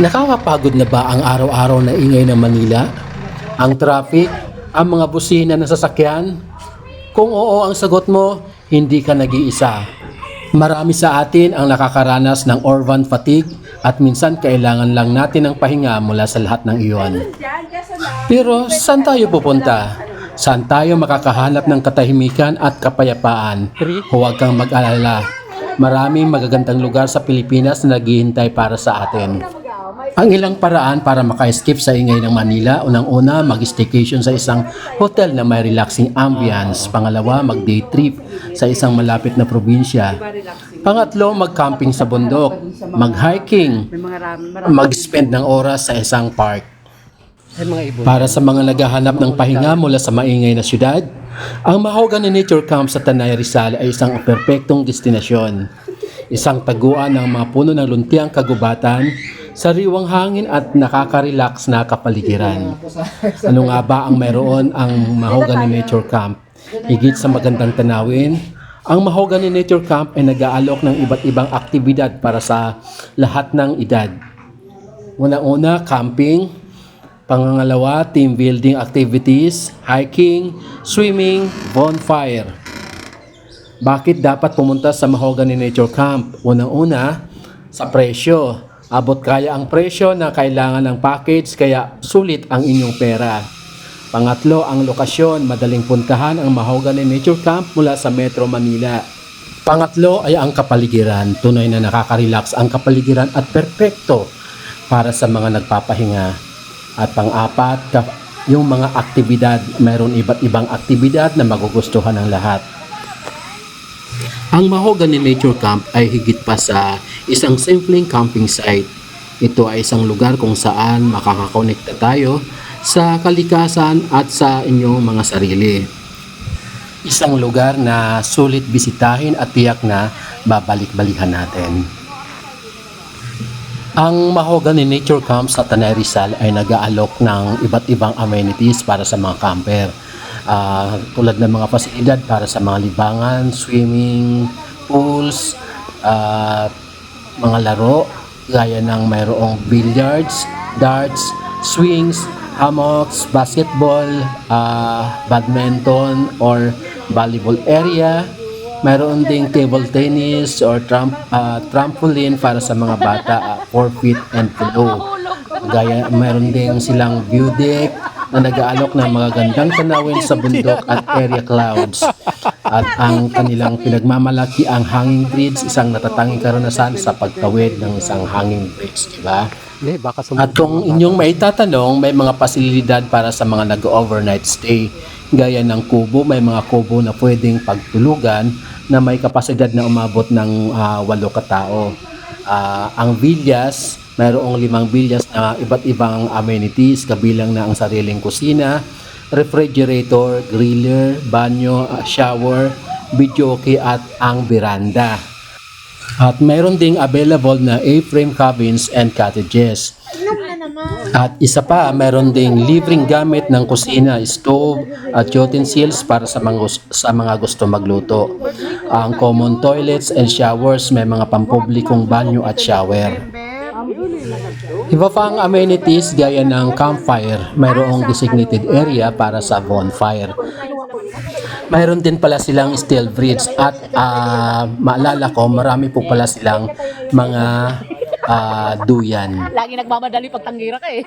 Nakakapagod na ba ang araw-araw na ingay ng Manila? Ang traffic? Ang mga busina ng sasakyan? Kung oo ang sagot mo, hindi ka nag-iisa. Marami sa atin ang nakakaranas ng urban fatigue at minsan kailangan lang natin ng pahinga mula sa lahat ng iyon. Pero saan tayo pupunta? Saan tayo makakahanap ng katahimikan at kapayapaan? Huwag kang mag-alala. Maraming magagandang lugar sa Pilipinas na naghihintay para sa atin. Ang ilang paraan para maka-escape sa ingay ng Manila, unang-una, mag-staycation sa isang hotel na may relaxing ambience. Pangalawa, mag-day trip sa isang malapit na probinsya. Pangatlo, mag-camping sa bundok, mag-hiking, mag-spend ng oras sa isang park. Para sa mga naghahanap ng pahinga mula sa maingay na syudad, ang Mahogany Nature Camp sa Tanay Rizal ay isang perpektong destinasyon. Isang taguan ng mga puno ng luntiang kagubatan, sariwang hangin at nakaka-relax na kapaligiran. Ano nga ba ang mayroon ang Mahogany Nature Camp? Higit sa magandang tanawin, ang Mahogany Nature Camp ay nag-aalok ng iba't ibang aktibidad para sa lahat ng edad. Una-una, camping. Pangalawa, team building activities, hiking, swimming, bonfire. Bakit dapat pumunta sa Mahogany Nature Camp? Unang-una, sa presyo. Abot kaya ang presyo na kailangan ng package kaya sulit ang inyong pera. Pangatlo, ang lokasyon. Madaling puntahan ang Mahogany Nature Camp mula sa Metro Manila. Pangatlo ay ang kapaligiran. Tunay na nakaka-relax ang kapaligiran at perpekto para sa mga nagpapahinga. At pang-apat, yung mga aktibidad. Mayroon iba't ibang aktibidad na magugustuhan ng lahat. Ang Mahogany Nature Camp ay higit pa sa isang simpleng camping site. Ito ay isang lugar kung saan makakakonekta tayo sa kalikasan at sa inyong mga sarili. Isang lugar na sulit bisitahin at tiyak na babalik-balikan natin. Ang Mahogany Nature Camp sa Tanay Rizal ay nag-aalok ng iba't ibang amenities para sa mga camper. Tulad ng mga pasilidad para sa mga libangan, swimming, pools, mga laro, gaya ng mayroong billiards, darts, swings, hammocks, basketball, badminton, or volleyball area. Mayroon ding table tennis or trampoline para sa mga bata, 4 feet and below. Gaya, mayroon ding silang view deck na nag-aalok ng mga gandang tanawin sa bundok at area clouds. At ang kanilang pinagmamalaki ang hanging bridge, isang natatanging karanasan sa pagtawid ng isang hanging bridge, diba? At kung inyong maitatanong, may mga pasilidad para sa mga nag-overnight stay. Gaya ng kubo, may mga kubo na pwedeng pagtulugan na may kapasidad na umabot ng 8 katao. Ang villas, mayroong 5 villas na iba't ibang amenities, kabilang na ang sariling kusina, refrigerator, griller, banyo, shower, videoke at ang veranda. At mayroon ding available na A-frame cabins and cottages. At isa pa, mayroon ding libreng gamit ng kusina, stove at utensils para sa mga gusto magluto. Ang common toilets and showers, may mga pampublikong banyo at shower. Iba pa ang amenities gaya ng campfire, mayroong designated area para sa bonfire. Mayroon din pala silang steel bridge at maalala ko, marami po pala silang mga duyan. Lagi nagmamadali pag tanggira ka eh.